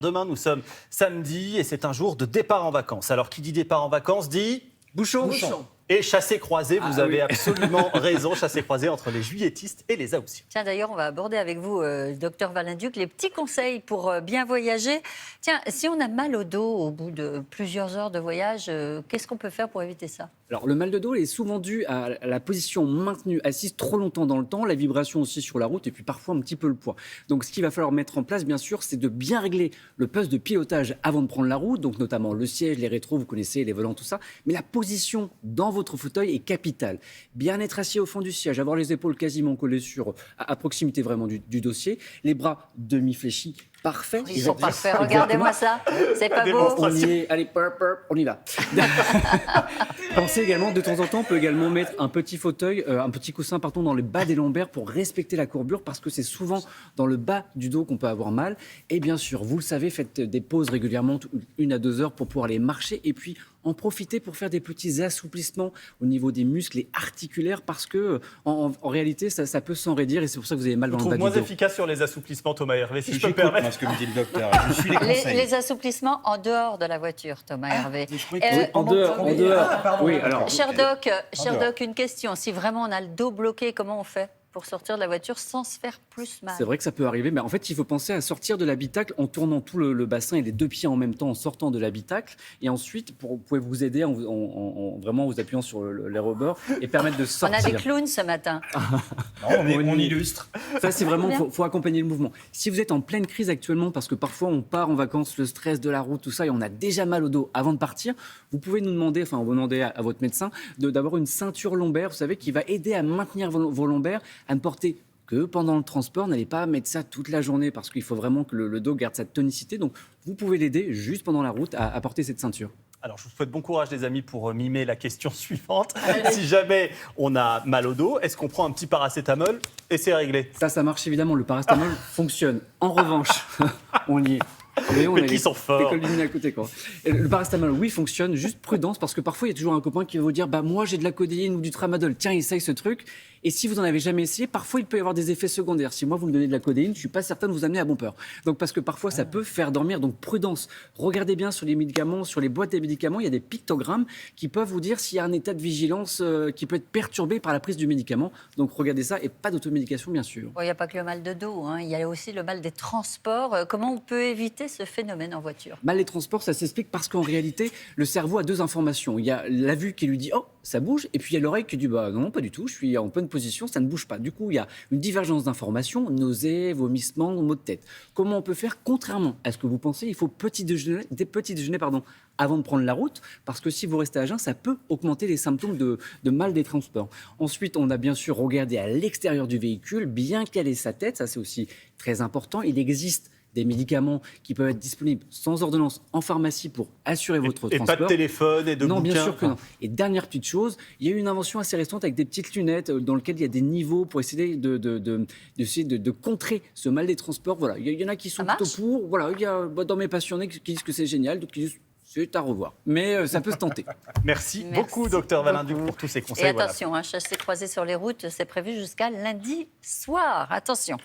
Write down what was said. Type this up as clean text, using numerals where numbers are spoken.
Demain, nous sommes samedi et c'est un jour de départ en vacances. Alors, qui dit départ en vacances dit Bouchon. et chassé-croisé. Vous avez absolument raison, chassé-croisé entre les juilletistes et les haussiens. Tiens, d'ailleurs, on va aborder avec vous, docteur Valenduc, les petits conseils pour bien voyager. Tiens, si on a mal au dos au bout de plusieurs heures de voyage, qu'est-ce qu'on peut faire pour éviter ça? Alors, le mal de dos est souvent dû à la position maintenue, assise trop longtemps dans le temps, la vibration aussi sur la route et puis parfois un petit peu le poids. Donc, ce qu'il va falloir mettre en place, bien sûr, c'est de bien régler le poste de pilotage avant de prendre la route, donc notamment le siège, les rétros, vous connaissez, les volants, tout ça. Mais la position dans votre fauteuil est capitale. Bien être assis au fond du siège, avoir les épaules quasiment collées à proximité vraiment du dossier, les bras demi-fléchis. Parfait. Ils sont parfaits. Regardez-moi ça. C'est pas beau. On y est. Allez, on y va. Pensez également, de temps en temps, on peut également mettre un petit fauteuil, un petit coussin, pardon, dans le bas des lombaires pour respecter la courbure, parce que c'est souvent dans le bas du dos qu'on peut avoir mal. Et bien sûr, vous le savez, faites des pauses régulièrement, 1 à 2 heures, pour pouvoir aller marcher et puis en profiter pour faire des petits assouplissements au niveau des muscles et articulaires, parce que en réalité, ça peut s'enraidir et c'est pour ça que vous avez mal dans le bas du dos. Moins efficace sur les assouplissements, Thomas Hervé, si je peux me permettre. Ce que me dit le docteur, je suis les conseils. Les assouplissements en dehors de la voiture, Thomas Hervé. En dehors. Oui, alors. Cher Doc, une question. Si vraiment on a le dos bloqué, comment on fait pour sortir de la voiture sans se faire plus mal? C'est vrai que ça peut arriver, mais en fait, il faut penser à sortir de l'habitacle en tournant tout le bassin et les 2 pieds en même temps en sortant de l'habitacle. Et ensuite, vous pouvez vous aider en vraiment vous appuyant sur les rebord et permettre de sortir. On a des clowns ce matin. Non, on illustre. Ça, c'est vraiment, faut accompagner le mouvement. Si vous êtes en pleine crise actuellement, parce que parfois on part en vacances, le stress de la route, tout ça, et on a déjà mal au dos avant de partir, vous pouvez nous demander, enfin, vous demandez à votre médecin d'avoir une ceinture lombaire, vous savez, qui va aider à maintenir vos lombaires, à ne porter que pendant le transport. N'allez pas mettre ça toute la journée parce qu'il faut vraiment que le dos garde sa tonicité. Donc, vous pouvez l'aider juste pendant la route à porter cette ceinture. Alors, je vous souhaite bon courage, les amis, pour mimer la question suivante. Si jamais on a mal au dos, est-ce qu'on prend un petit paracétamol et c'est réglé? Ça marche évidemment. Le paracétamol fonctionne. En revanche, on y est. Mais qui sont forts. À côté, quoi. Et le paracétamol, oui, fonctionne. Juste prudence, parce que parfois, il y a toujours un copain qui va vous dire moi, j'ai de la codéine ou du tramadol. Tiens, essaye ce truc. Et si vous n'en avez jamais essayé, parfois, il peut y avoir des effets secondaires. Si moi, vous me donnez de la codéine, je ne suis pas certain de vous amener à bon port. Donc, parce que parfois, ça peut faire dormir. Donc, prudence. Regardez bien sur les médicaments, sur les boîtes des médicaments. Il y a des pictogrammes qui peuvent vous dire s'il y a un état de vigilance qui peut être perturbé par la prise du médicament. Donc, regardez ça et pas d'automédication, bien sûr. Il n'y a pas que le mal de dos, hein. Il y a aussi le mal des transports. Comment on peut éviter ce phénomène en voiture? Mal des transports, ça s'explique parce qu'en réalité, le cerveau a 2 informations. Il y a la vue qui lui dit « Oh, ça bouge », et puis il y a l'oreille qui dit « Non, pas du tout, je suis en bonne position, ça ne bouge pas ». Du coup, il y a une divergence d'informations, nausées, vomissements, maux de tête. Comment on peut faire? Contrairement à ce que vous pensez, il faut des petits déjeuners avant de prendre la route, parce que si vous restez à jeun, ça peut augmenter les symptômes de mal des transports. Ensuite, on a bien sûr regardé à l'extérieur du véhicule, bien caler sa tête, ça c'est aussi très important. Il existe des médicaments qui peuvent être disponibles sans ordonnance en pharmacie pour assurer votre transport. Et pas de téléphone et de bouquins. Non, bien sûr que non. Et dernière petite chose, il y a eu une invention assez récente avec des petites lunettes dans lesquelles il y a des niveaux pour essayer de contrer ce mal des transports. Voilà, il y en a qui sont plutôt pour. Voilà, il y a dans mes passionnés qui disent que c'est génial, d'autres qui disent c'est à revoir. Mais ça peut se tenter. Merci beaucoup, docteur Valenduc, pour tous ces conseils. Et attention, chassé-croisé sur les routes, c'est prévu jusqu'à lundi soir. Attention.